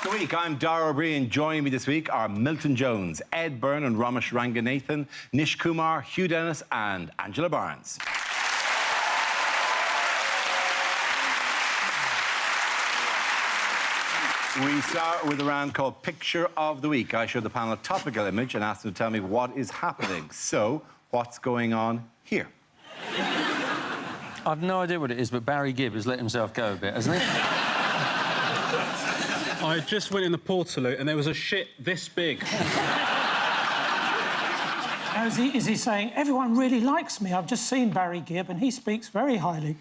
the Week. I'm Dara O'Brien. Joining me this week are Milton Jones, Ed Byrne and Ramesh Ranganathan, Nish Kumar, Hugh Dennis and Angela Barnes. We start with a round called Picture of the Week. I show the panel a topical image and ask them to tell me what is happening. So, what's going on here? I've no idea what it is, but Barry Gibb has let himself go a bit, hasn't he? I just went in the Portaloo and there was a shit this big. Now, is he saying, everyone really likes me? I've just seen Barry Gibb and he speaks very highly.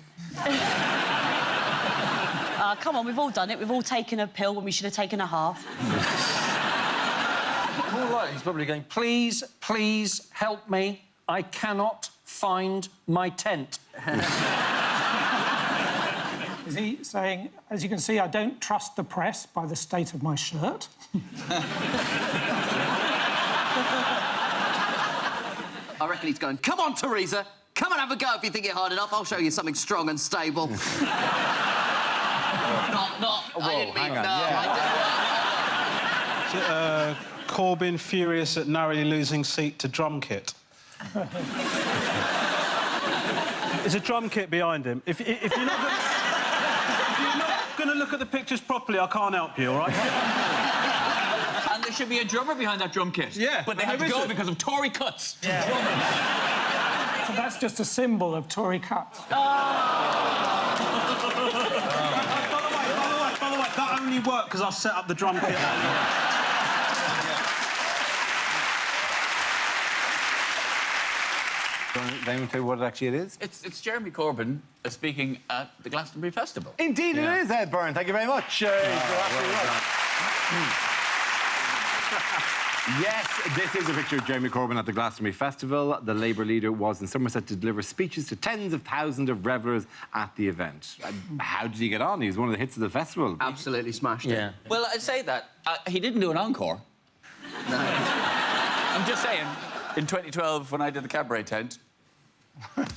Come on, we've all done it. We've all taken a pill when we should have taken a half. More likely, he's probably going, please, please help me. I cannot find my tent. Is he saying, as you can see, I don't trust the press by the state of my shirt? I reckon he's going, come on, Teresa, come and have a go if you think you're hard enough. I'll show you something strong and stable. Whoa, I didn't mean... hang on, no, yeah. Corbyn furious at narrowly losing seat to drum kit. There's a drum kit behind him. If you're not going to look at the pictures properly, I can't help you, all right? And there should be a drummer behind that drum kit. Yeah. But they had to go because of Tory cuts. Yeah. So that's just a symbol of Tory cuts. By the way, that only worked because I set up the drum kit. Can anyone tell you what actually it is? It's Jeremy Corbyn speaking at the Glastonbury Festival. Indeed it is, Ed Byrne. Thank you very much. You're absolutely right. Yes, this is a picture of Jeremy Corbyn at the Glastonbury Festival. The Labour leader was in Somerset to deliver speeches to tens of thousands of revellers at the event. How did he get on? He was one of the hits of the festival. Absolutely smashed it. Yeah. Well, I'd say that. He didn't do an encore. No. I'm just saying, in 2012, when I did the cabaret tent... Not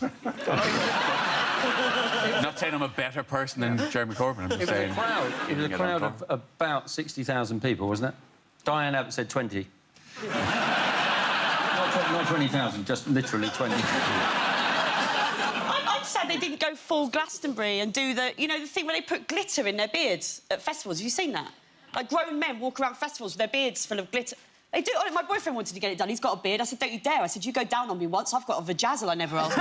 saying I'm a better person than Jeremy Corbyn, I'm just saying... It was a crowd of about 60,000 people, wasn't it? Diane Abbott said 20. not 20,000, just literally 20. I'm sad they didn't go full Glastonbury and do the, you know, the thing where they put glitter in their beards at festivals. Have you seen that? Like, grown men walk around festivals with their beards full of glitter. They do. My boyfriend wanted to get it done. He's got a beard. I said, don't you dare. I said, you go down on me once. I've got a vajazzle I never asked.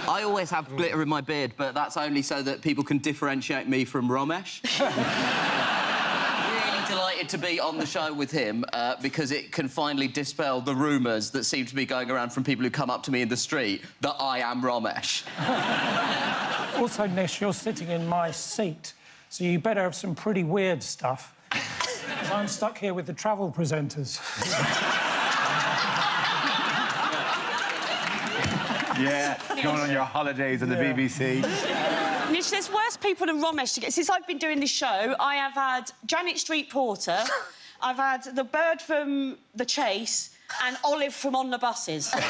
I always have glitter in my beard, but that's only so that people can differentiate me from Ramesh. Really delighted to be on the show with him because it can finally dispel the rumours that seem to be going around from people who come up to me in the street that I am Ramesh. Also, Nish, you're sitting in my seat, so you better have some pretty weird stuff. Because I'm stuck here with the travel presenters. Yeah, going on your holidays at the BBC. Nish, there's worse people than Ramesh to get... Since I've been doing this show, I have had Janet Street Porter, I've had the bird from The Chase and Olive from On the Buses. I've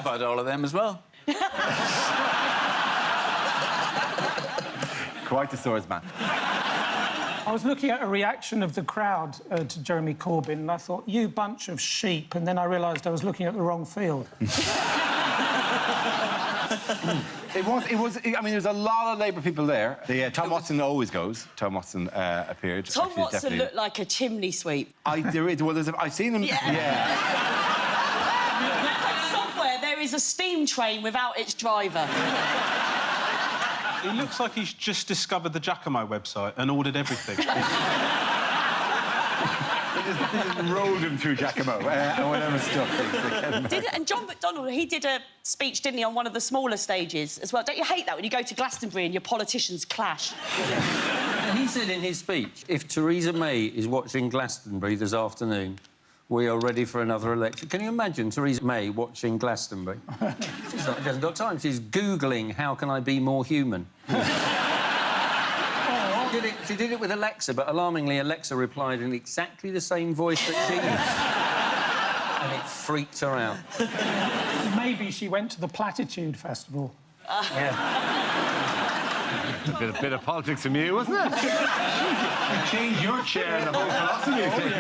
had all of them as well. Quite the swordsman. I was looking at a reaction of the crowd to Jeremy Corbyn and I thought, you bunch of sheep, and then I realised I was looking at the wrong field. It was. I mean, there's a lot of Labour people there. Tom Watson always goes. Tom Watson appeared. Tom Actually, Watson definitely. looked like a chimney sweep. I've seen him. Yeah. Somewhere there is a steam train without its driver. He looks like he's just discovered the Giacomo website and ordered everything. They just rolled him through Giacomo and whatever stuff. And John McDonnell, he did a speech, didn't he, on one of the smaller stages as well. Don't you hate that when you go to Glastonbury and your politicians clash? And he said in his speech, if Theresa May is watching Glastonbury this afternoon, we are ready for another election. Can you imagine Theresa May watching Glastonbury? She hasn't got time. She's Googling, how can I be more human? She did it with Alexa, but alarmingly, Alexa replied in exactly the same voice that she used. And it freaked her out. Maybe she went to the Platitude Festival. Yeah. A bit of politics from you, wasn't it? You changed your chair and the whole philosophy.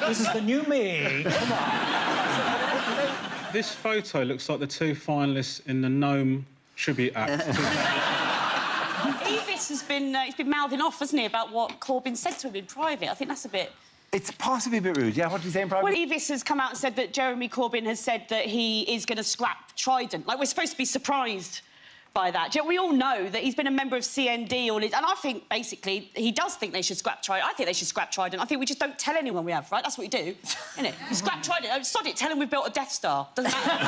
This is the new me. Come on. This photo looks like the two finalists in the Gnome tribute act. Evis has been, he's been mouthing off, hasn't he, about what Corbyn said to him in private. I think that's a bit... It's possibly a bit rude, yeah. What did he say in private? Well, Evis has come out and said that Jeremy Corbyn has said that he is going to scrap Trident. Like, we're supposed to be surprised by that. We all know that he's been a member of CND all his... And I think, basically, he does think they should scrap Trident. I think they should scrap Trident. I think we just don't tell anyone we have, right? That's what you do, isn't it? Scrap Trident. Oh, sod it, tell him we've built a Death Star. Doesn't matter.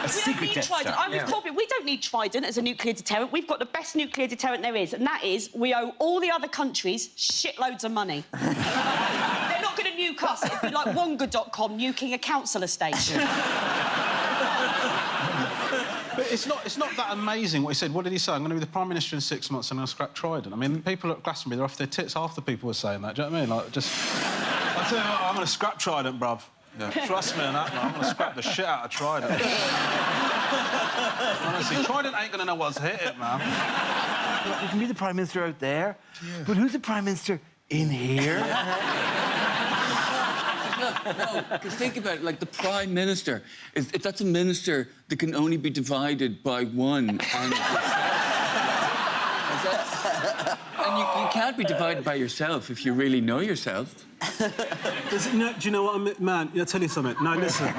A secret Death Trident. Star. I'm with Corbyn. We don't need Trident as a nuclear deterrent. We've got the best nuclear deterrent there is, and that is we owe all the other countries shitloads of money. They're not going to nuke us. It'd be like Wonga.com nuking a council estate. But it's not that amazing what he said. What did he say? I'm going to be the Prime Minister in 6 months and I'm going to scrap Trident. I mean, people at Glastonbury, they're off their tits. Half the people were saying that. Do you know what I mean? Like, just... I tell you what, I'm going to scrap Trident, bruv. Yeah. Trust me on that, man. I'm going to scrap the shit out of Trident. Honestly, Trident ain't going to know what's hit it, man. You can be the Prime Minister out there, but who's the Prime Minister in here? No, because think about it, like the Prime Minister, that's a minister that can only be divided by one. And you can't be divided by yourself if you really know yourself. Do you know what I mean? Man, I'll tell you something. No, listen.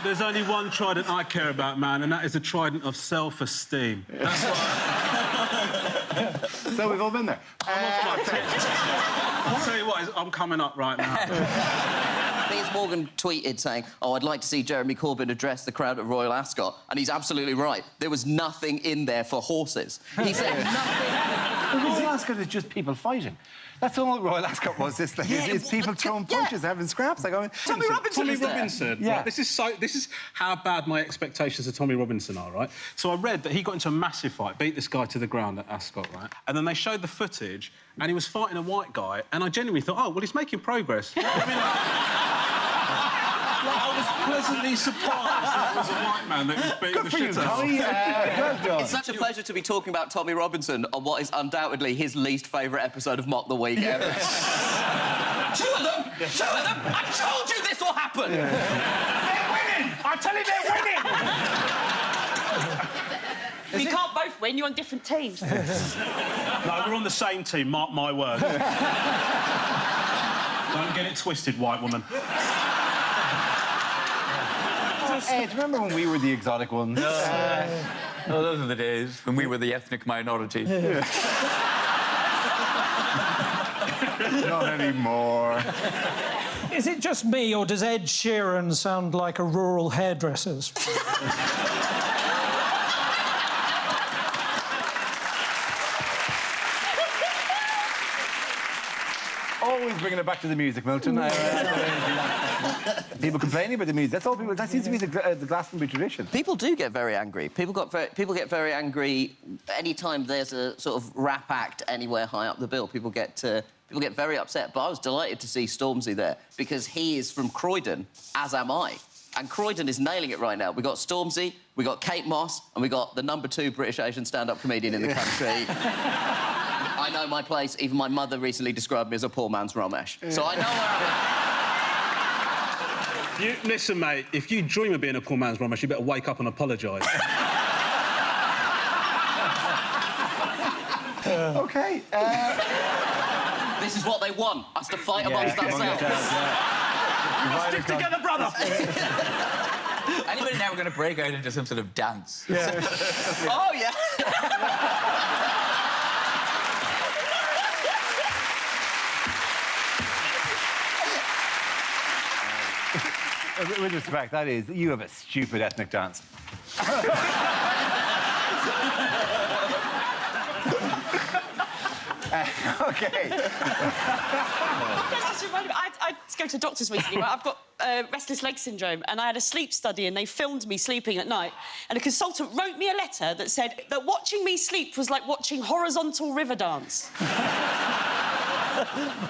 There's only one Trident I care about, man, and that is a Trident of self-esteem. That's what So we've all been there. I'm off my tits. I'll tell you what, I'm coming up right now. Piers Morgan tweeted saying, "Oh, I'd like to see Jeremy Corbyn address the crowd at Royal Ascot," and he's absolutely right. There was nothing in there for horses. He said nothing. Royal Ascot is just people fighting. That's all Royal Ascot was. This thing is people throwing punches, having scraps. Like, I mean, Tommy Robinson is there. Robinson. Yeah. Right, this is how bad my expectations of Tommy Robinson are, right? So I read that he got into a massive fight, beat this guy to the ground at Ascot, right? And then they showed the footage, and he was fighting a white guy, and I genuinely thought, oh, well, he's making progress. I mean, I was pleasantly surprised that it was a white man that was beating the shit out of him. well done. It's such a pleasure to be talking about Tommy Robinson on what is undoubtedly his least favourite episode of Mock the Week ever. Two of them! I told you this will happen! They're winning! I tell you, they're winning! You can't both win. You're on different teams. No, we're on the same team, mark my words. Don't get it twisted, white woman. Ed, remember when we were the exotic ones? Oh, those are the days when we were the ethnic minority. Not anymore. Is it just me, or does Ed Sheeran sound like a rural hairdresser's? Always bringing it back to the music, Milton. People complaining about the music. That's all people. That seems to be the Glastonbury tradition. People do get very angry. People get very angry anytime there's a sort of rap act anywhere high up the bill. People get very upset. But I was delighted to see Stormzy there because he is from Croydon, as am I. And Croydon is nailing it right now. We got Stormzy, we got Kate Moss, and we got the #2 British Asian stand-up comedian in the country. I know my place. Even my mother recently described me as a poor man's Ramesh. So I know where I'm... Listen, mate, if you dream of being a poor man's Ramesh, you better wake up and apologise. OK. This is what they want, us to fight amongst ourselves. Stick together, brother! Anybody now going to break out into some sort of dance? Yeah. Oh, yeah. With respect, that is, you have a stupid ethnic dance. OK. I had to go to the doctors recently, right? I've got restless leg syndrome, and I had a sleep study, and they filmed me sleeping at night. And a consultant wrote me a letter that said that watching me sleep was like watching horizontal river dance.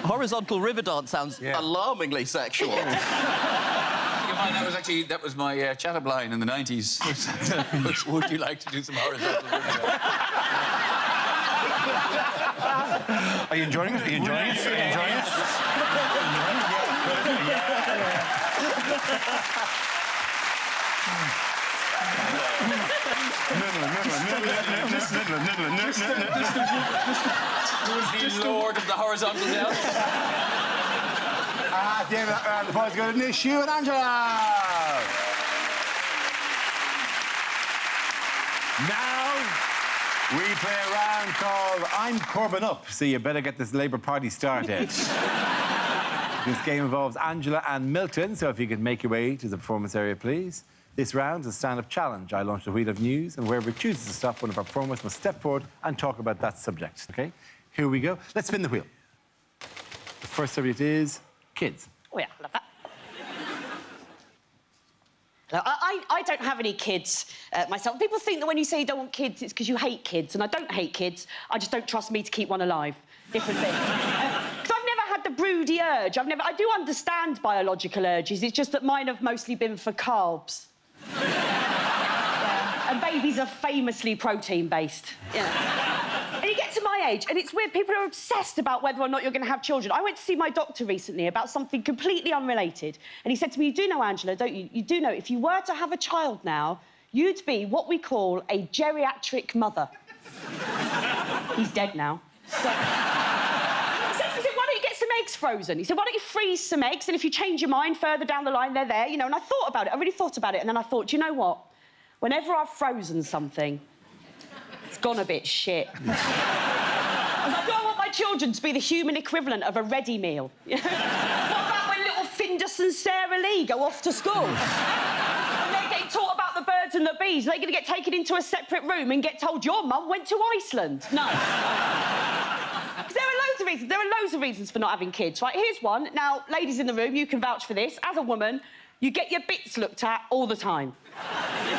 Horizontal river dance sounds alarmingly sexual. That was actually that was my chat-up line in the 90s. Would you like to do some horizontal video? Are you enjoying it? Are you enjoying it? Are you enjoying The Lord of the Horizontal Dance. At the end of that round, the boys go to Nishu and Angela. Now we play a round called I'm Corbyn Up, so you better get this Labour Party started. This game involves Angela and Milton, so if you could make your way to the performance area, please. This round is a stand-up challenge. I launch a wheel of news, and wherever it chooses to stop, one of our performers must step forward and talk about that subject, OK? Here we go. Let's spin the wheel. The first subject is kids. Oh, yeah, I love that. Now, I don't have any kids myself. People think that when you say you don't want kids, it's because you hate kids, and I don't hate kids. I just don't trust me to keep one alive. Different thing. Because I've never had the broody urge. I do understand biological urges. It's just that mine have mostly been for carbs. Yeah. And babies are famously protein-based. Yeah. And you get to my age, and it's weird, people are obsessed about whether or not you're going to have children. I went to see my doctor recently about something completely unrelated, and he said to me, you do know, Angela, don't you? You do know, if you were to have a child now, you'd be what we call a geriatric mother. He's dead now. So... He said, why don't you get some eggs frozen? He said, why don't you freeze some eggs, and if you change your mind further down the line, they're there, you know. And I thought about it, I really thought about it, and then I thought, do you know what? Whenever I've frozen something, it's gone a bit shit. I was like, do I want my children to be the human equivalent of a ready meal? What about when little Findus and Sarah Lee go off to school? And they're getting taught about the birds and the bees. They're going to get taken into a separate room and get told your mum went to Iceland. No. There are loads of reasons for not having kids, right? Here's one. Now, ladies in the room, you can vouch for this. As a woman, you get your bits looked at all the time.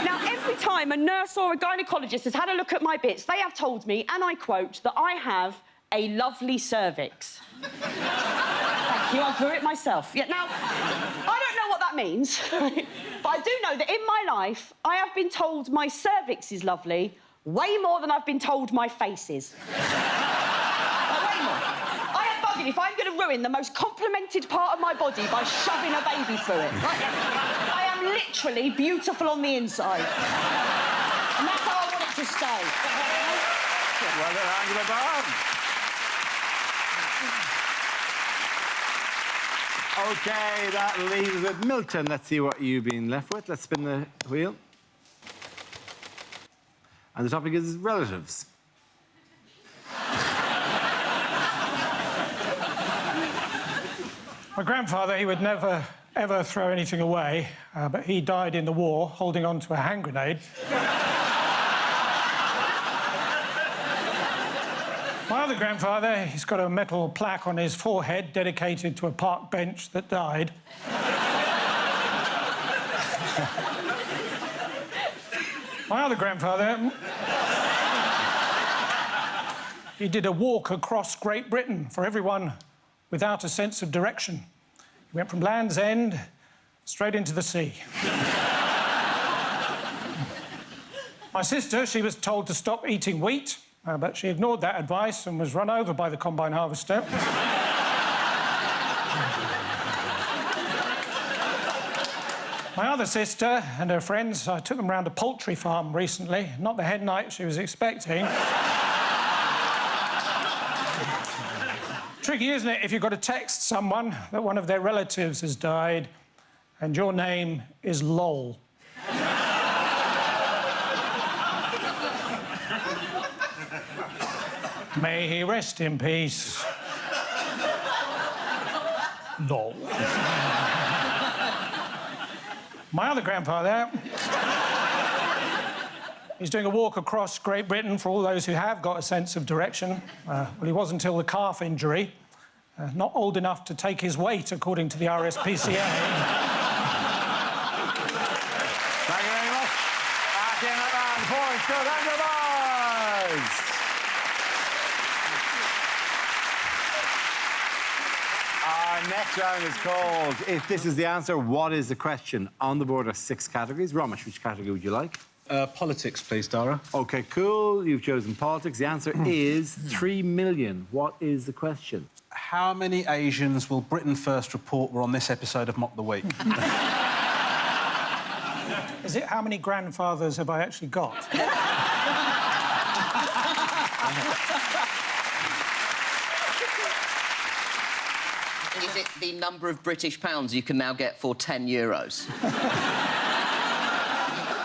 Now, every time a nurse or a gynaecologist has had a look at my bits, they have told me, and I quote, that I have a lovely cervix. Thank you, I grew it myself. Yeah, now, I don't know what that means, but I do know that in my life, I have been told my cervix is lovely way more than I've been told my face is. If I'm going to ruin the most complimented part of my body by shoving a baby through it, right? I am literally beautiful on the inside. And that's how I want it to stay. Well done, Angela Brown. OK, that leaves us with Milton. Let's see what you've been left with. Let's spin the wheel. And the topic is relatives. My grandfather, he would never, ever throw anything away, but he died in the war holding on to a hand grenade. My other grandfather, he's got a metal plaque on his forehead dedicated to a park bench that died. My other grandfather, he did a walk across Great Britain for everyone without a sense of direction. He went from Land's End straight into the sea. My sister, she was told to stop eating wheat, but she ignored that advice and was run over by the combine harvester. My other sister and her friends, I took them round a poultry farm recently, not the hen night she was expecting. Tricky, isn't it, if you've got to text someone that one of their relatives has died and your name is Lol. May he rest in peace. Lol. My other grandfather, he's doing a walk across Great Britain for all those who have got a sense of direction. Well, he was until the calf injury. Not old enough to take his weight, according to the RSPCA. Thank you very much. Back in the band, points go to Angela Barnes. Our next round is called If This Is the Answer, What Is the Question? On the board are 6 categories. Ramesh, which category would you like? Politics, please, Dara. OK, cool. You've chosen politics. The answer is 3 million. What is the question? How many Asians will Britain First report were on this episode of Mock the Week? Is it how many grandfathers have I actually got? Is it the number of British pounds you can now get for 10 euros?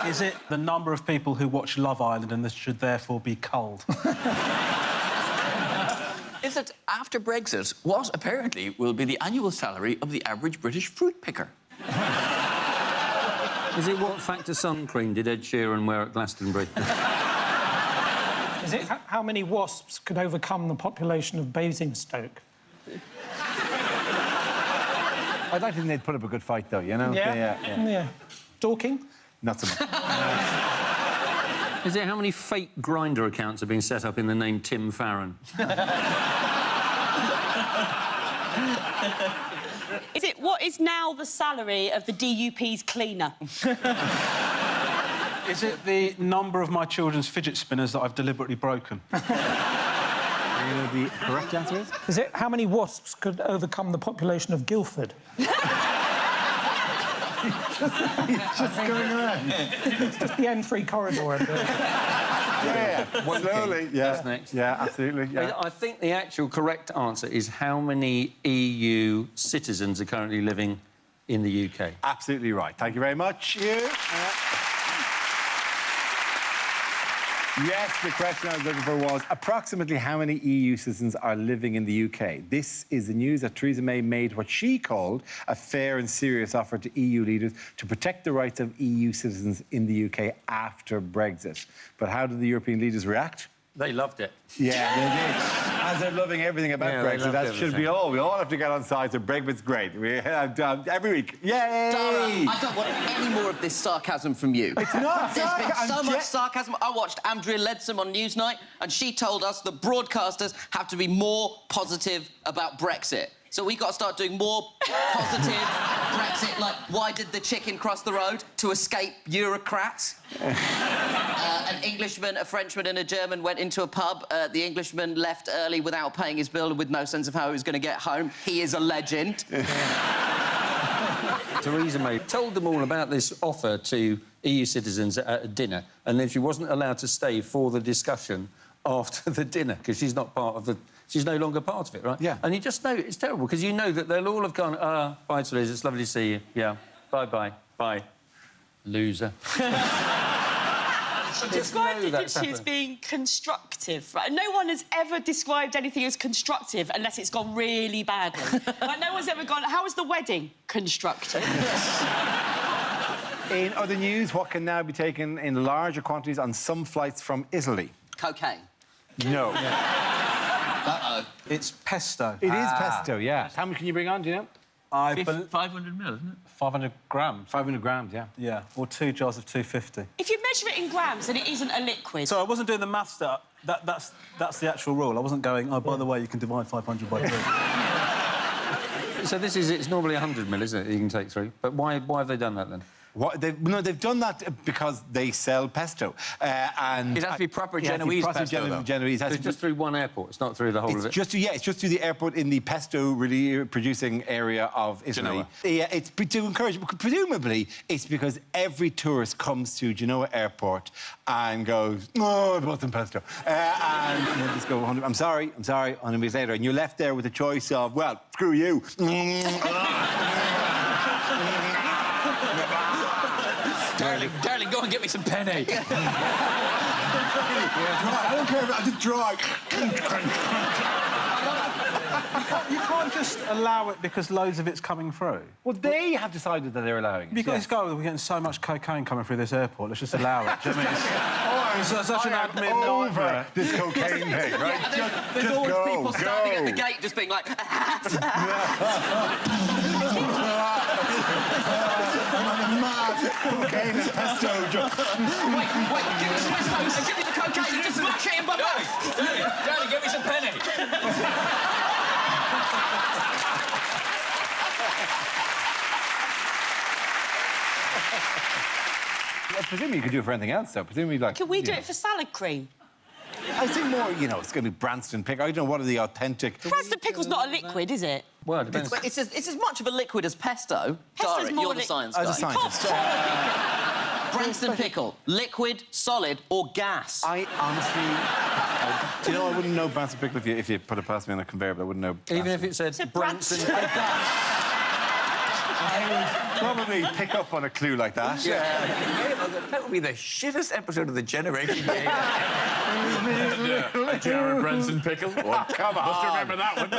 Is it the number of people who watch Love Island and this should therefore be cold? Is it, after Brexit, what apparently will be the annual salary of the average British fruit picker? Is it what factor sun cream did Ed Sheeran wear at Glastonbury? Is it how many wasps could overcome the population of Basingstoke? I'd like to think they'd put up a good fight, though, you know? Yeah. Dorking? Not so much. Is it how many fake Grindr accounts have been set up in the name Tim Farron? Is it what is now the salary of the DUP's cleaner? Is it the number of my children's fidget spinners that I've deliberately broken? The correct answer is? Is it how many wasps could overcome the population of Guildford? Just going around. It's just the N3 corridor. Yeah. Slowly. Yeah. That's next. Yeah, absolutely. Yeah. I think the actual correct answer is how many EU citizens are currently living in the UK. Absolutely right. Thank you very much. Yes, the question I was looking for was approximately how many EU citizens are living in the UK. This is the news that Theresa May made what she called a fair and serious offer to EU leaders to protect the rights of EU citizens in the UK after Brexit. But how did the European leaders react? They loved it. Yeah, they did. As they're loving everything about Yeah, they Brexit, loved that should be everything. all. We all have to get on side, so Brexit's great. We have every week. Yay! Dara, I don't want any more of this sarcasm from you. It's not There's been sarcasm. so much sarcasm. I watched Andrea Leadsom on Newsnight, and she told us that broadcasters have to be more positive about Brexit. So we got to start doing more positive Brexit, like why did the chicken cross the road? To escape bureaucrats. An Englishman, a Frenchman and a German went into a pub. The Englishman left early without paying his bill and with no sense of how he was going to get home. He is a legend. Theresa May told them all about this offer to EU citizens at a dinner, and then she wasn't allowed to stay for the discussion after the dinner because she's not part of the... She's no longer part of it, right? Yeah. And you just know it's terrible because you know that they'll all have gone, bye, Theresa, it's lovely to see you. Yeah, bye-bye, bye. Loser. She described know it, didn't that's she, as happened. being constructive, right? No one has ever described anything as constructive unless it's gone really badly. Like, no one's ever gone, how was the wedding constructive? In other news, what can now be taken in larger quantities on some flights from Italy? Cocaine. No. Uh-oh. It's pesto. It is pesto, yeah. How much can you bring on, do you know? 500 mil, isn't it? 500 grams. 500 grams, yeah. Yeah, or 2 jars of 250. If you measure it in grams, then it isn't a liquid. So I wasn't doing the maths. That's the actual rule. I wasn't going, oh, by the way, you can divide 500 by 2. So it's normally 100 mil, isn't it, you can take through? But why have they done that, then? They've done that because they sell pesto. And It has to be proper it has to be Genoese proper pesto, though. Genoese. It's just through one airport, it's not through the whole of it. It's just through the airport in the pesto really producing area of Italy. Genoa. Yeah, it's to encourage. Presumably, it's because every tourist comes to Genoa Airport and goes, "Oh, I bought some pesto," and they just go, "I'm sorry," 100 minutes later, and you're left there with a choice of, well, screw you. Darling, go and get me some penne. I don't care if I just dry. You can't just allow it because loads of it's coming through. Well, they have decided that they're allowing it. Because we're getting so much cocaine coming through this airport, let's just allow it. Do you know what I mean? It's such an admin nightmare. This cocaine thing, right? There's always go, people standing at the go. gate just being like... Cocaine and pesto. Wait, give me some pesto and give me the cocaine and just smash it in my mouth. Darling, get me some penne. Well, presumably you could do it for anything else, though. Presumably, like... Can we do it for salad cream? I think more, you know, it's going to be Branston pickle. I don't know what are the authentic... Branston pickle's not a liquid, is it? Well, it depends. It's as much of a liquid as pesto. Pesto's Darren, more you're the liq- science As a guy. scientist. Branston pickle, liquid, solid, or gas? I honestly... do you know, I wouldn't know Branston pickle if you put it past me on a conveyor, but I wouldn't know... Even if it said Said Branson... Probably pick up on a clue like that. That would be the shittest episode of the Generation Game. Jared Branson pickle. Oh, come on. Must remember that one.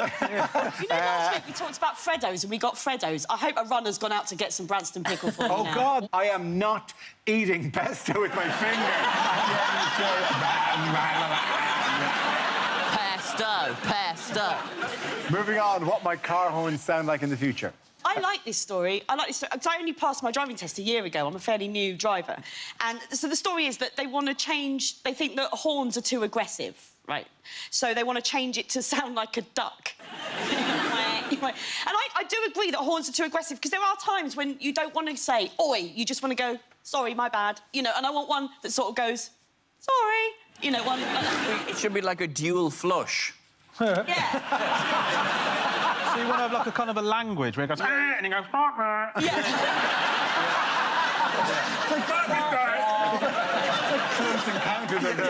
You know, last week we talked about Freddos and we got Freddos. I hope a runner's gone out to get some Branston pickle for me Oh, now. God, I am not eating pesto with my finger. Pesto. Moving on, what might car horns sound like in the future? I like this story. Because I only passed my driving test a year ago. I'm a fairly new driver. And so the story is that they want to change... They think that horns are too aggressive, right? So they want to change it to sound like a duck. And I do agree that horns are too aggressive, because there are times when you don't want to say, oi, you just want to go, sorry, my bad. You know, and I want one that sort of goes, sorry. You know, one... It should be like a dual flush. Yeah. So you want to have like a kind of a language where it goes, and he goes, Close encounters of the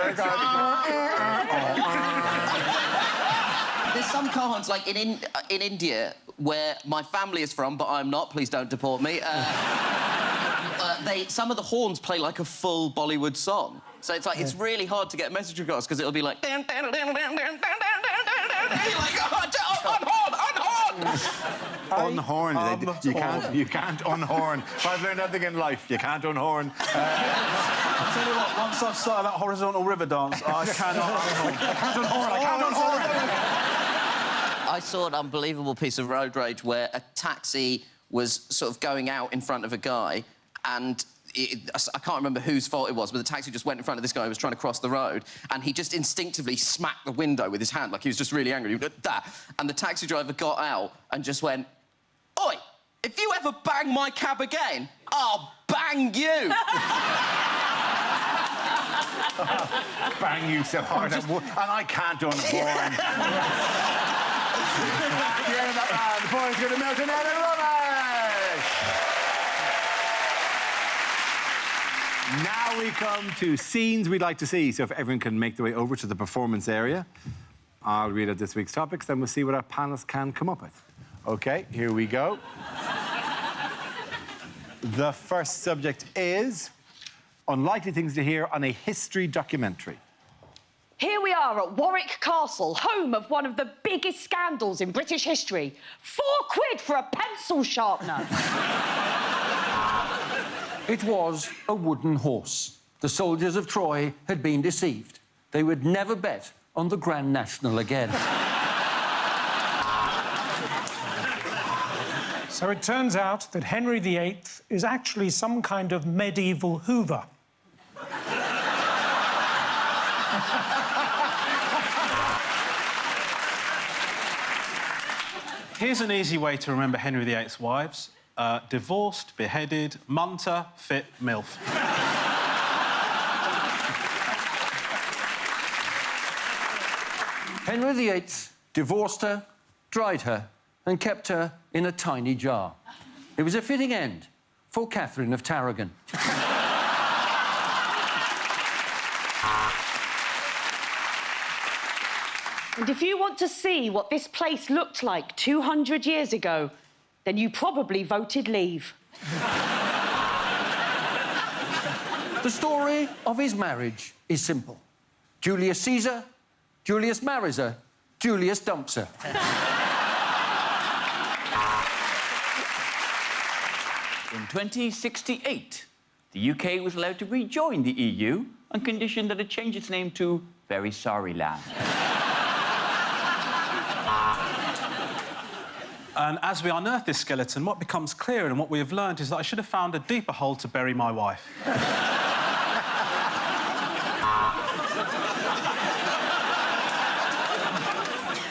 There's some car horns, like in India, where my family is from, but I'm not. Please don't deport me. Some of the horns play like a full Bollywood song. So it's like, it's really hard to get a message across, because it'll be like... You're like, unhorn. You can't unhorn. If I've learned anything in life, you can't unhorn. I'll tell you what, once I've started that horizontal river dance, I cannot unhorn. I can't unhorn, I can't unhorn. I saw an unbelievable piece of road rage where a taxi was sort of going out in front of a guy, and I can't remember whose fault it was, but the taxi just went in front of this guy who was trying to cross the road, and he just instinctively smacked the window with his hand, like he was just really angry. He went, that. And the taxi driver got out and just went, oi, if you ever bang my cab again, I'll bang you. Bang you so hard, and I can't unhorn. At the end of that round, the points go to Milton and Rubbish. Now we come to scenes we'd like to see. So if everyone can make their way over to the performance area, I'll read out this week's topics, then we'll see what our panelists can come up with. OK, here we go. The first subject is unlikely things to hear on a history documentary. Here we are at Warwick Castle, home of one of the biggest scandals in British history. £4 for a pencil sharpener. It was a wooden horse. The soldiers of Troy had been deceived. They would never bet on the Grand National again. So it turns out that Henry VIII is actually some kind of medieval Hoover. Here's an easy way to remember Henry VIII's wives. Divorced, beheaded, munter, fit, MILF. Henry VIII divorced her, dried her, and kept her in a tiny jar. It was a fitting end for Catherine of Tarragon. And if you want to see what this place looked like 200 years ago, then you probably voted leave. The story of his marriage is simple. Julius Caesar, Julius marries her, Julius dumps her. In 2068, the UK was allowed to rejoin the EU on condition that it changed its name to Very Sorry Land. And as we unearth this skeleton, what becomes clear and what we have learned is that I should have found a deeper hole to bury my wife.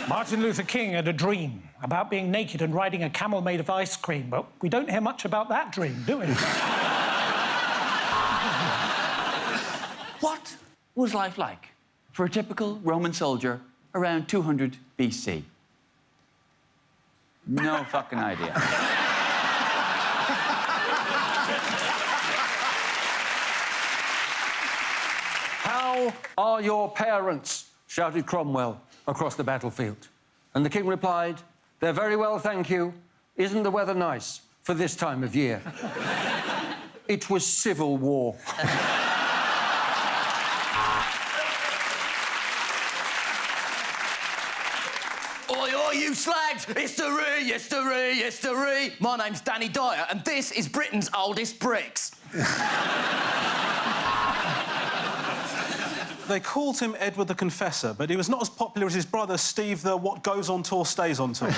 Martin Luther King had a dream about being naked and riding a camel made of ice cream, but we don't hear much about that dream, do we? What was life like for a typical Roman soldier around 200 BC? No fucking idea. How are your parents? Shouted Cromwell across the battlefield. And the king replied, they're very well, thank you. Isn't the weather nice for this time of year? It was civil war. Oi, oi, you slags! History, history, history! My name's Danny Dyer, and this is Britain's oldest bricks. They called him Edward the Confessor, but he was not as popular as his brother Steve the What Goes on Tour Stays on Tour.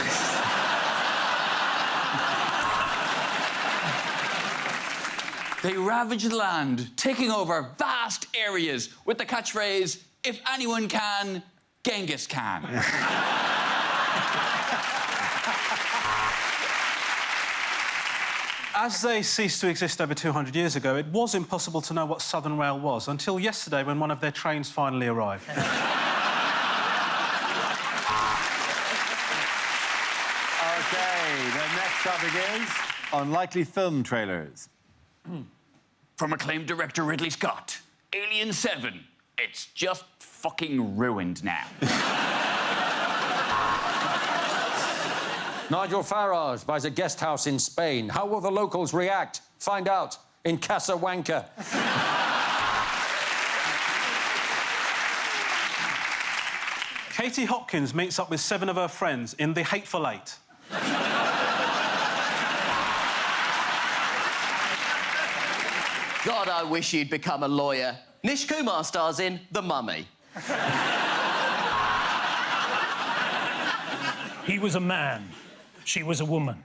They ravaged the land, taking over vast areas with the catchphrase, if anyone can, Genghis Khan. As they ceased to exist over 200 years ago, it was impossible to know what Southern Rail was until yesterday when one of their trains finally arrived. OK, the next topic is unlikely film trailers. From acclaimed director Ridley Scott, Alien 7. It's just fucking ruined now. Nigel Farage buys a guest house in Spain. How will the locals react? Find out in Casablanca. Katie Hopkins meets up with 7 of her friends in The Hateful Eight. God, I wish you'd become a lawyer. Nish Kumar stars in The Mummy. He was a man. She was a woman.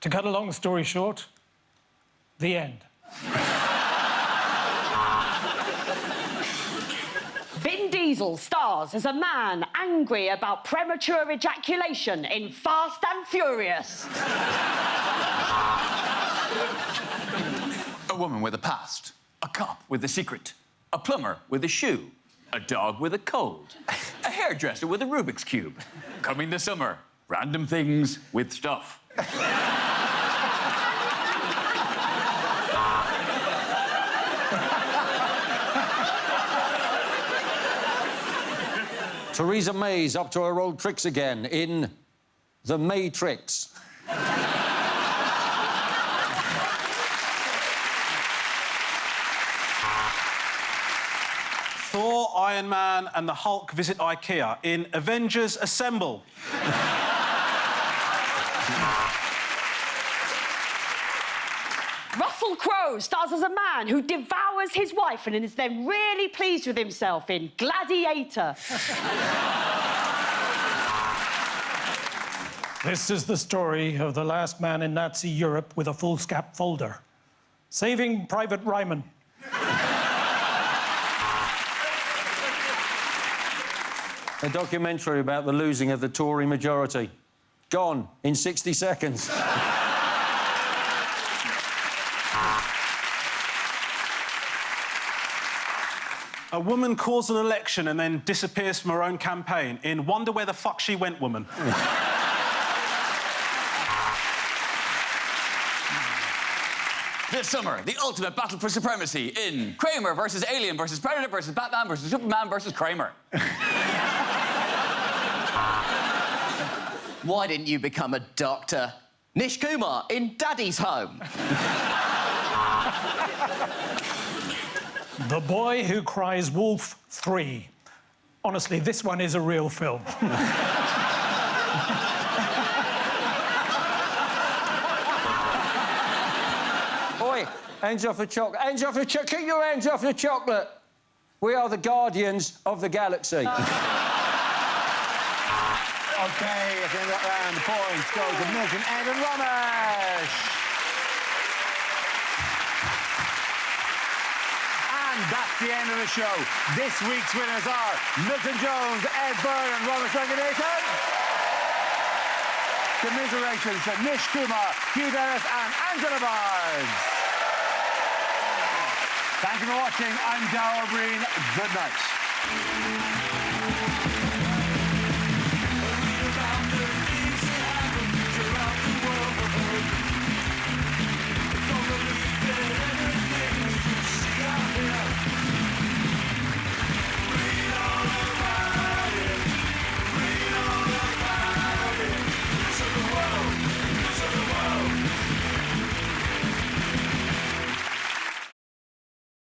To cut a long story short, the end. Vin Diesel stars as a man angry about premature ejaculation in Fast and Furious. A woman with a past, a cop with a secret, a plumber with a shoe, a dog with a cold, a hairdresser with a Rubik's Cube. Coming this summer, random things with stuff. Theresa May's up to her old tricks again in The Matrix. Thor, Iron Man and the Hulk visit IKEA in Avengers Assemble. Russell Crowe stars as a man who devours his wife and is then really pleased with himself in Gladiator. This is the story of the last man in Nazi Europe with a foolscap folder. Saving Private Ryman. A documentary about the losing of the Tory majority. Gone in 60 seconds. A woman calls an election and then disappears from her own campaign in Wonder Where the Fuck She Went, Woman. This summer, the ultimate battle for supremacy in Kramer versus Alien versus Predator versus Batman versus Superman versus Kramer. Why didn't you become a doctor? Nish Kumar in Daddy's Home. The Boy Who Cries Wolf 3. Honestly, this one is a real film. Oi, hands off the chocolate. Hands off the chocolate. Keep your hands off the chocolate. We are the guardians of the galaxy. OK, at the end of that round, the points go to Milton, Ed and Ramesh. And that's the end of the show. This week's winners are Milton Jones, Ed Byrne and Ramesh Ranganathan. Commiserations to Nish Kumar, Hugh Dennis and Angela Barnes. Thank you for watching. I'm Darrell Breen. Good night.